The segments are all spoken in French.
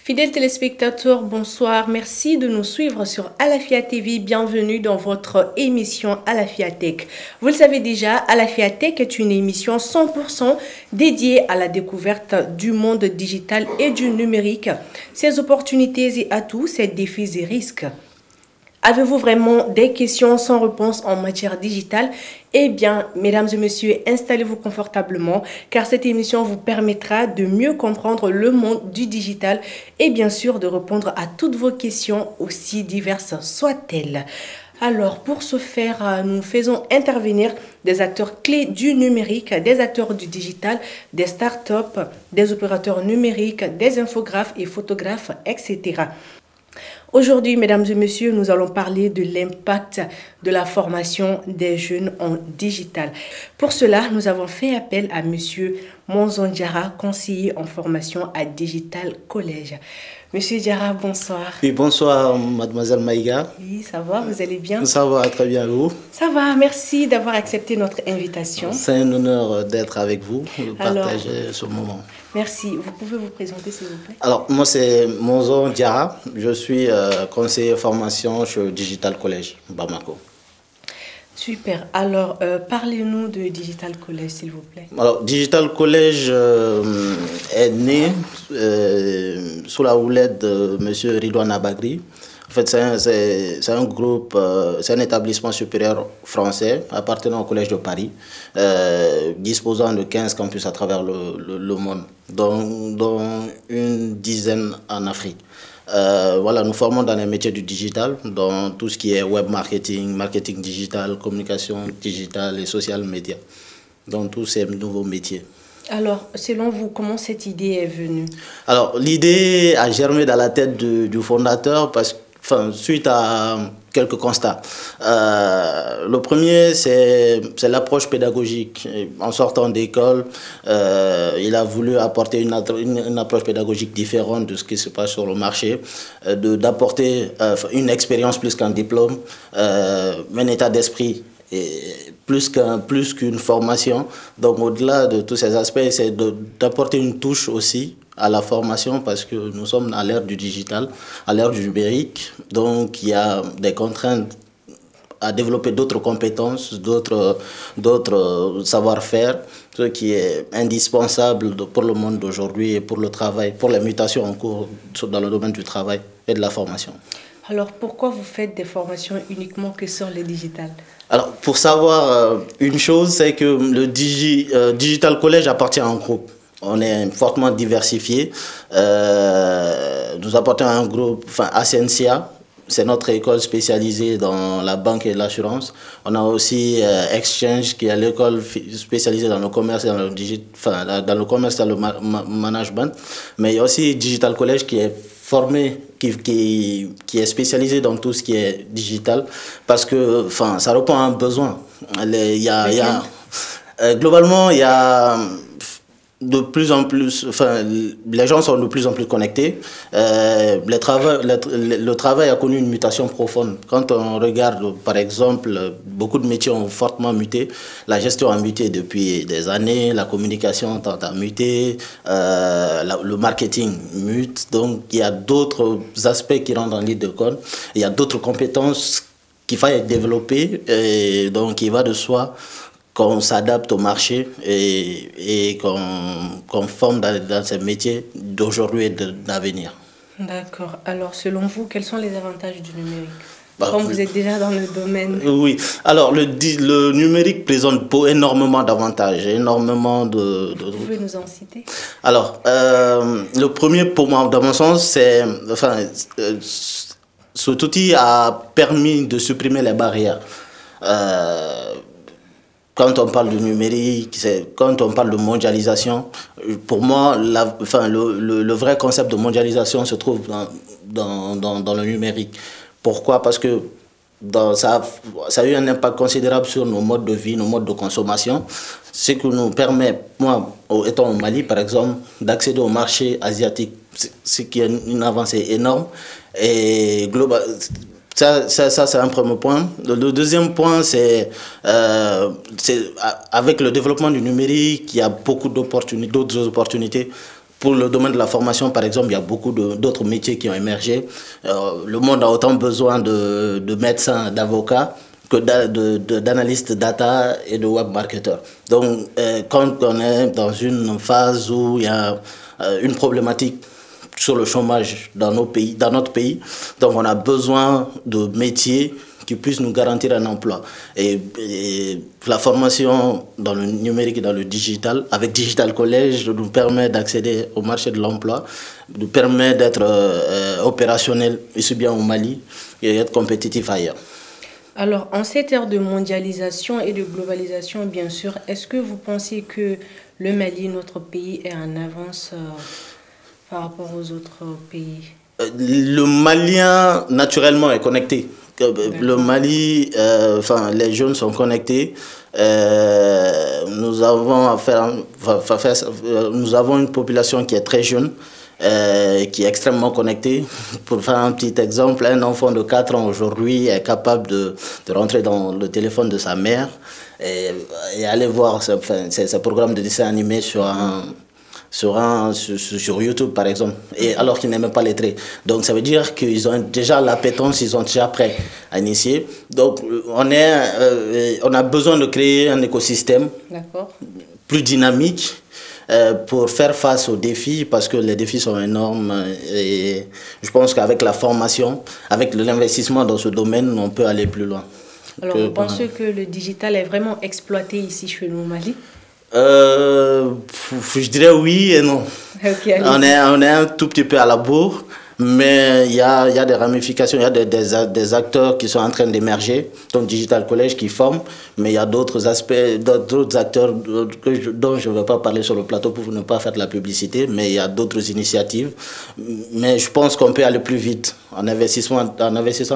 Fidèles téléspectateurs, bonsoir. Merci de nous suivre sur Alafia TV. Bienvenue dans votre émission Alafia Tech. Vous le savez déjà, Alafia Tech est une émission 100% dédiée à la découverte du monde digital et du numérique, ses opportunités et atouts, ses défis et risques. Avez-vous vraiment des questions sans réponse en matière digitale? Eh bien, mesdames et messieurs, installez-vous confortablement car cette émission vous permettra de mieux comprendre le monde du digital et bien sûr de répondre à toutes vos questions, aussi diverses soient-elles. Alors, pour ce faire, nous faisons intervenir des acteurs clés du numérique, des acteurs du digital, des startups, des opérateurs numériques, des infographes et photographes, etc. Aujourd'hui, mesdames et messieurs, nous allons parler de l'impact de la formation des jeunes en digital. Pour cela, nous avons fait appel à monsieur Monzon Diarra, conseiller en formation à Digital College. Monsieur Diarra, bonsoir. Oui, bonsoir, mademoiselle Maïga. Oui, ça va, vous allez bien? Ça va, très bien, vous? Ça va, merci d'avoir accepté notre invitation. C'est un honneur d'être avec vous, de partager ce moment. Merci. Vous pouvez vous présenter, s'il vous plaît? Alors, moi, c'est Monzon Diarra. Je suis conseiller formation chez Digital College, Bamako. Super. Alors, parlez-nous de Digital College, s'il vous plaît. Alors, Digital College est né sous la houlette de M. Ridouane Abagri. En fait, c'est un groupe, c'est un établissement supérieur français appartenant au Collège de Paris, disposant de 15 campus à travers le monde, dont une dizaine en Afrique. Voilà, nous formons dans les métiers du digital, dans tout ce qui est web marketing, marketing digital, communication digitale et social media, dans tous ces nouveaux métiers. Alors, selon vous, comment cette idée est venue? Alors, l'idée a germé dans la tête du fondateur suite à quelques constats. Le premier, c'est l'approche pédagogique. En sortant d'école, il a voulu apporter une approche pédagogique différente de ce qui se passe sur le marché, d'apporter une expérience plus qu'un diplôme, un état d'esprit plus qu'une formation. Donc au-delà de tous ces aspects, c'est d'apporter une touche aussi à la formation parce que nous sommes à l'ère du digital, à l'ère du numérique. Donc il y a des contraintes à développer d'autres compétences, d'autres savoir-faire, ce qui est indispensable pour le monde d'aujourd'hui et pour le travail, pour les mutations en cours dans le domaine du travail et de la formation. Alors pourquoi vous faites des formations uniquement que sur le digital? Alors pour savoir une chose, c'est que le Digital College appartient à un groupe. On est fortement diversifié. Nous appartenons à un groupe, Ascensia, c'est notre école spécialisée dans la banque et l'assurance. On a aussi Exchange, qui est l'école spécialisée dans le commerce et dans le management. Mais il y a aussi Digital College qui est formé, qui est spécialisé dans tout ce qui est digital, parce que ça répond à un besoin. Globalement, il y a de plus en plus, les gens sont de plus en plus connectés. Le travail a connu une mutation profonde. Quand on regarde, par exemple, beaucoup de métiers ont fortement muté. La gestion a muté depuis des années, la communication a muté, le marketing mute. Donc, il y a d'autres aspects qui rentrent en ligne de compte. Il y a d'autres compétences qu'il faut développer. Et donc, il va de soi qu'on s'adapte au marché et qu'on forme dans ces métiers d'aujourd'hui et d'avenir. D'accord. Alors, selon vous, quels sont les avantages du numérique? Comme vous êtes déjà dans le domaine. Oui. Alors, le numérique présente énormément d'avantages, énormément de... Vous pouvez nous en citer? Alors, le premier, pour moi, dans mon sens, c'est... cet outil a permis de supprimer les barrières. Quand on parle de numérique, quand on parle de mondialisation, pour moi, le vrai concept de mondialisation se trouve dans le numérique. Pourquoi? Parce que ça a eu un impact considérable sur nos modes de vie, nos modes de consommation. Ce qui nous permet, moi, étant au Mali, par exemple, d'accéder au marché asiatique, ce qui est une avancée énorme. Et global. Ça c'est un premier point. Le deuxième point, c'est avec le développement du numérique, il y a beaucoup d'autres opportunités. Pour le domaine de la formation, par exemple, il y a beaucoup d'autres métiers qui ont émergé. Le monde a autant besoin de médecins, d'avocats que d'analystes data et de web marketeurs. Donc, quand on est dans une phase où il y a une problématique sur le chômage dans notre pays, donc on a besoin de métiers qui puissent nous garantir un emploi. Et la formation dans le numérique et dans le digital, avec Digital College, nous permet d'accéder au marché de l'emploi, nous permet d'être opérationnel ici bien au Mali et d'être compétitif ailleurs. Alors, en cette ère de mondialisation et de globalisation, bien sûr, est-ce que vous pensez que le Mali, notre pays, est en avance par rapport aux autres pays? Le Malien, naturellement, est connecté. Le Mali, les jeunes sont connectés. Nous avons une population qui est très jeune, qui est extrêmement connectée. Pour faire un petit exemple, un enfant de 4 ans aujourd'hui est capable de rentrer dans le téléphone de sa mère et aller voir ce programme de dessin animé sur YouTube par exemple, et alors qu'ils n'aiment pas les traits. Donc ça veut dire qu'ils ont déjà l'appétence, ils sont déjà prêts à initier. Donc on a besoin de créer un écosystème plus dynamique pour faire face aux défis, parce que les défis sont énormes, et je pense qu'avec la formation, avec l'investissement dans ce domaine, on peut aller plus loin. Alors vous pensez que le digital est vraiment exploité ici chez nous au Mali? Je dirais oui et non. Okay, on est un tout petit peu à la bourre, mais il y a des ramifications, il y a des acteurs qui sont en train d'émerger, donc Digital College qui forme, mais il y a d'autres aspects, d'autres acteurs dont je ne vais pas parler sur le plateau pour ne pas faire de la publicité, mais il y a d'autres initiatives. Mais je pense qu'on peut aller plus vite en investissant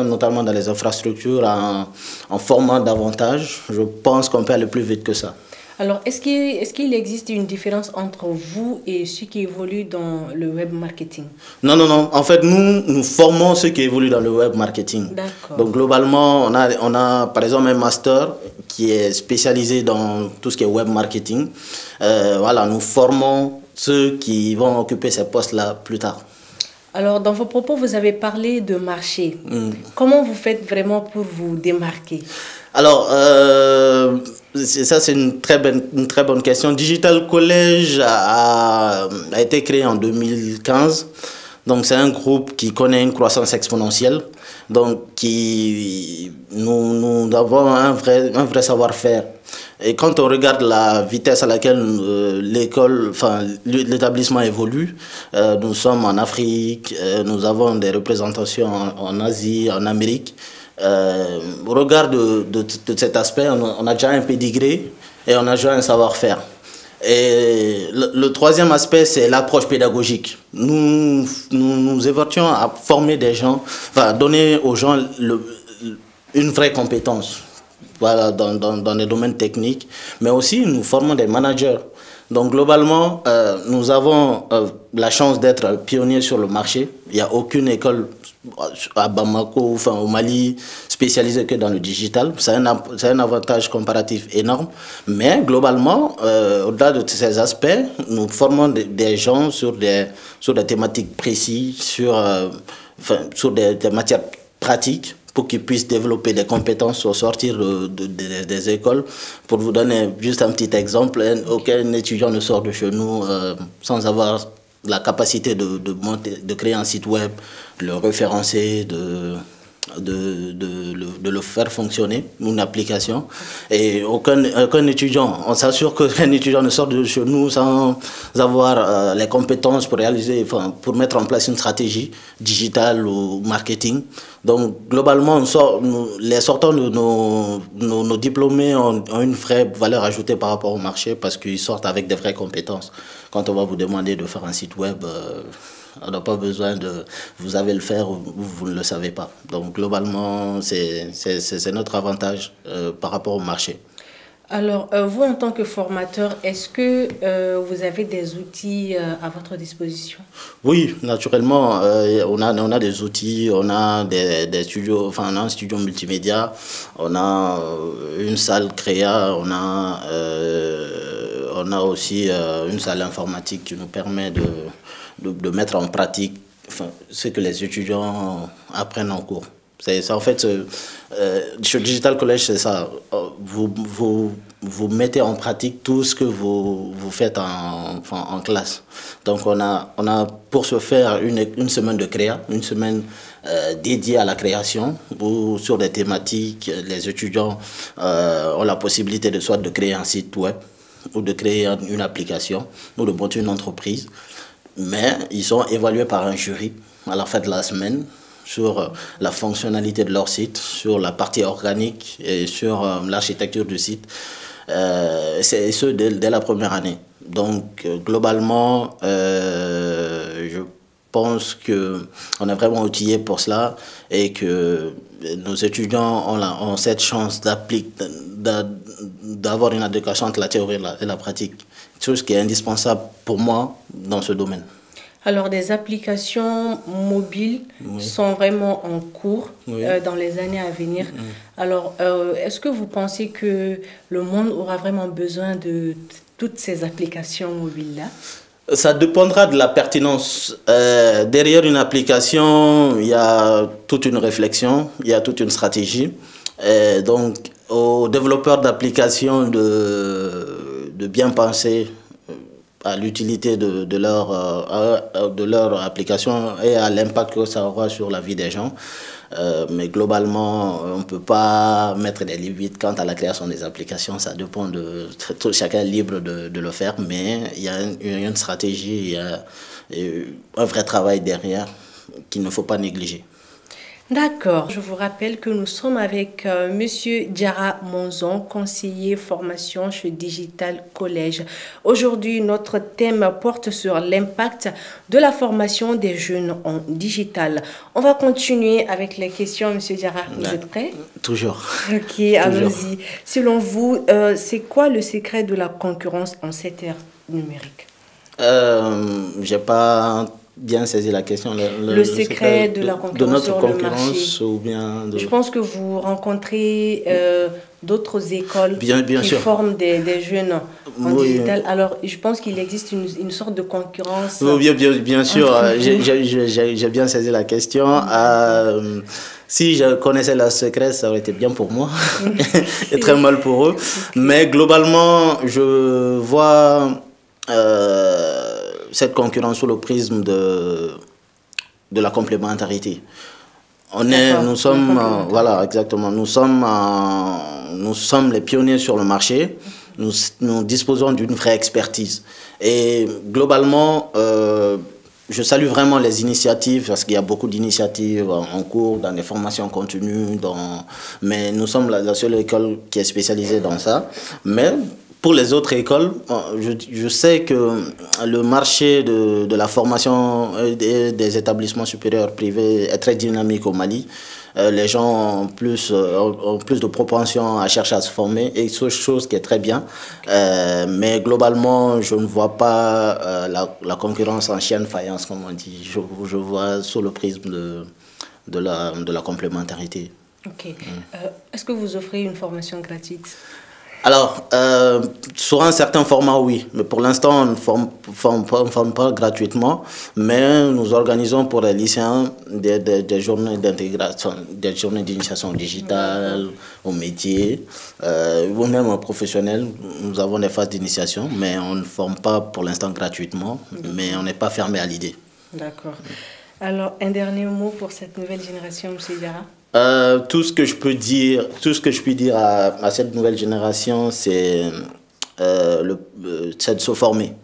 notamment dans les infrastructures, en formant davantage. Je pense qu'on peut aller plus vite que ça. Alors, est-ce qu'il existe une différence entre vous et ceux qui évoluent dans le web marketing? Non. En fait, nous formons ceux qui évoluent dans le web marketing. D'accord. Donc, globalement, on a par exemple un master qui est spécialisé dans tout ce qui est web marketing. Voilà, nous formons ceux qui vont occuper ces postes-là plus tard. Alors, dans vos propos, vous avez parlé de marché. Comment vous faites vraiment pour vous démarquer? Alors, ça c'est une très bonne question. Digital College a été créé en 2015. Donc c'est un groupe qui connaît une croissance exponentielle. Donc nous avons un vrai savoir-faire. Et quand on regarde la vitesse à laquelle l'établissement évolue, nous sommes en Afrique, nous avons des représentations en Asie, en Amérique. Au regard de cet aspect, on a déjà un pédigré et on a déjà un savoir-faire. Et le troisième aspect, c'est l'approche pédagogique. Nous évertuons à former des gens, donner aux gens une vraie compétence, voilà, dans les domaines techniques, mais aussi nous formons des managers. Donc globalement, nous avons la chance d'être pionniers sur le marché. Il n'y a aucune école à Bamako, au Mali, spécialisée que dans le digital. C'est un avantage comparatif énorme. Mais globalement, au-delà de ces aspects, nous formons des gens sur des thématiques précises, sur des matières pratiques, pour qu'ils puissent développer des compétences au sortir des écoles. Pour vous donner juste un petit exemple, aucun étudiant ne sort de chez nous sans avoir la capacité de créer un site web, de le référencer, de le faire fonctionner, une application. Et aucun étudiant, on s'assure qu'un étudiant ne sort de chez nous sans avoir les compétences pour pour mettre en place une stratégie digitale ou marketing. Donc globalement, les sortants de nos diplômés ont une vraie valeur ajoutée par rapport au marché, parce qu'ils sortent avec des vraies compétences. Quand on va vous demander de faire un site web, on n'a pas besoin de vous savez le faire ou vous ne le savez pas. Donc globalement, c'est notre avantage par rapport au marché. Alors, vous en tant que formateur, est-ce que vous avez des outils à votre disposition? Oui, naturellement, on a des outils, on a des studios, on a un studio multimédia, on a une salle créa, on on a aussi une salle informatique qui nous permet de mettre en pratique ce que les étudiants apprennent en cours. C'est ça, en fait, chez Digital College, c'est ça. Vous mettez en pratique tout ce que vous faites en classe. Donc, on a pour ce faire une semaine de créa, une semaine dédiée à la création, où sur des thématiques, les étudiants ont la possibilité de soit de créer un site web, ou de créer une application, ou de monter une entreprise. Mais ils sont évalués par un jury à la fin de la semaine sur la fonctionnalité de leur site, sur la partie organique et sur l'architecture du site. C'est ce dès la première année. Donc, globalement, je pense qu'on est vraiment outillé pour cela et que nos étudiants ont cette chance d'avoir une adéquation entre la théorie et la pratique. Chose qui est indispensable pour moi dans ce domaine. Alors, des applications mobiles sont vraiment en cours dans les années à venir. Alors, est-ce que vous pensez que le monde aura vraiment besoin de toutes ces applications mobiles-là? Ça dépendra de la pertinence. Derrière une application, il y a toute une réflexion, il y a toute une stratégie. Donc, aux développeurs d'applications de bien penser à l'utilité de leur application et à l'impact que ça aura sur la vie des gens. Mais globalement, on ne peut pas mettre des limites quant à la création des applications. Ça dépend de chacun est libre de le faire, mais il y a une stratégie, il y a un vrai travail derrière qu'il ne faut pas négliger. D'accord. Je vous rappelle que nous sommes avec Monsieur Diarra Monzon, conseiller formation chez Digital College. Aujourd'hui, notre thème porte sur l'impact de la formation des jeunes en digital. On va continuer avec les questions, Monsieur Diarra. Vous êtes prêt? Toujours. Ok, allons-y. Selon vous, c'est quoi le secret de la concurrence en cette ère numérique? J'ai pas bien saisi la question. Le secret de la concurrence de notre sur concurrence le marché. Ou bien Je pense que vous rencontrez d'autres écoles bien qui sûr. forment des jeunes en digital. Alors, je pense qu'il existe une sorte de concurrence. Bien sûr, j'ai bien saisi la question. Si je connaissais le secret, ça aurait été bien pour moi et très mal pour eux. Mais globalement, je vois cette concurrence sous le prisme de la complémentarité. Nous sommes, voilà, exactement. Nous sommes les pionniers sur le marché. Nous disposons d'une vraie expertise. Et globalement, je salue vraiment les initiatives, parce qu'il y a beaucoup d'initiatives en cours, dans des formations continues, mais nous sommes la seule école qui est spécialisée dans ça. Mais pour les autres écoles, je sais que le marché de la formation et des établissements supérieurs privés est très dynamique au Mali. Les gens ont plus de propension à chercher à se former, et c'est chose qui est très bien. Mais globalement, je ne vois pas la concurrence en chien de faïence, comme on dit. Je vois sous le prisme de la complémentarité. Ok. Est-ce que vous offrez une formation gratuite? Alors, sur un certain format, oui. Mais pour l'instant, on ne forme pas gratuitement. Mais nous organisons pour les lycéens des journées d'intégration, des journées d'initiation digitale, au métier, ou même aux professionnels. Nous avons des phases d'initiation, mais on ne forme pas pour l'instant gratuitement. Mais on n'est pas fermé à l'idée. D'accord. Alors, un dernier mot pour cette nouvelle génération, M. Diarra? Tout ce que je peux dire à cette nouvelle génération, c'est de se former.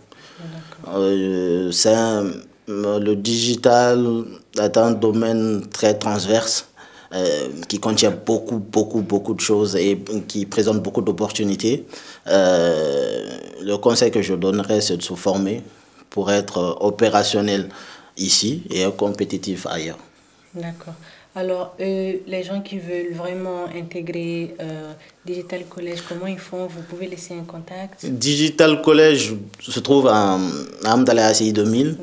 Le digital est un domaine très transverse qui contient beaucoup de choses et qui présente beaucoup d'opportunités. Le conseil que je donnerais, c'est de se former pour être opérationnel ici et compétitif ailleurs. D'accord. Alors, les gens qui veulent vraiment intégrer Digital College, comment ils font? Vous pouvez laisser un contact? Digital College se trouve à Amdala ACI 2000.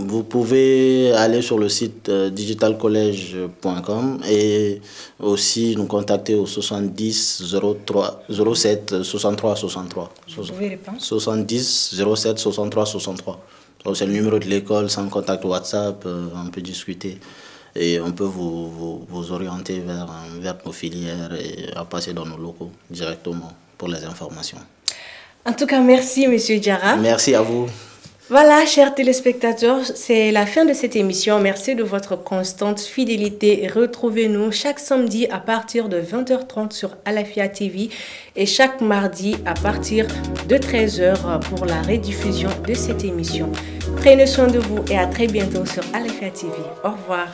Vous pouvez aller sur le site digitalcollege.com et aussi nous contacter au 70 03 07 63 63. Vous pouvez répondre? 70 07 63 63. C'est le numéro de l'école, sans contact WhatsApp, on peut discuter. Et on peut vous orienter vers nos filières et à passer dans nos locaux directement pour les informations. En tout cas, merci Monsieur Diarra. Merci à vous. Voilà, chers téléspectateurs, c'est la fin de cette émission. Merci de votre constante fidélité. Retrouvez-nous chaque samedi à partir de 20h30 sur Alafia TV et chaque mardi à partir de 13h pour la rediffusion de cette émission. Prenez soin de vous et à très bientôt sur Alafia TV. Au revoir.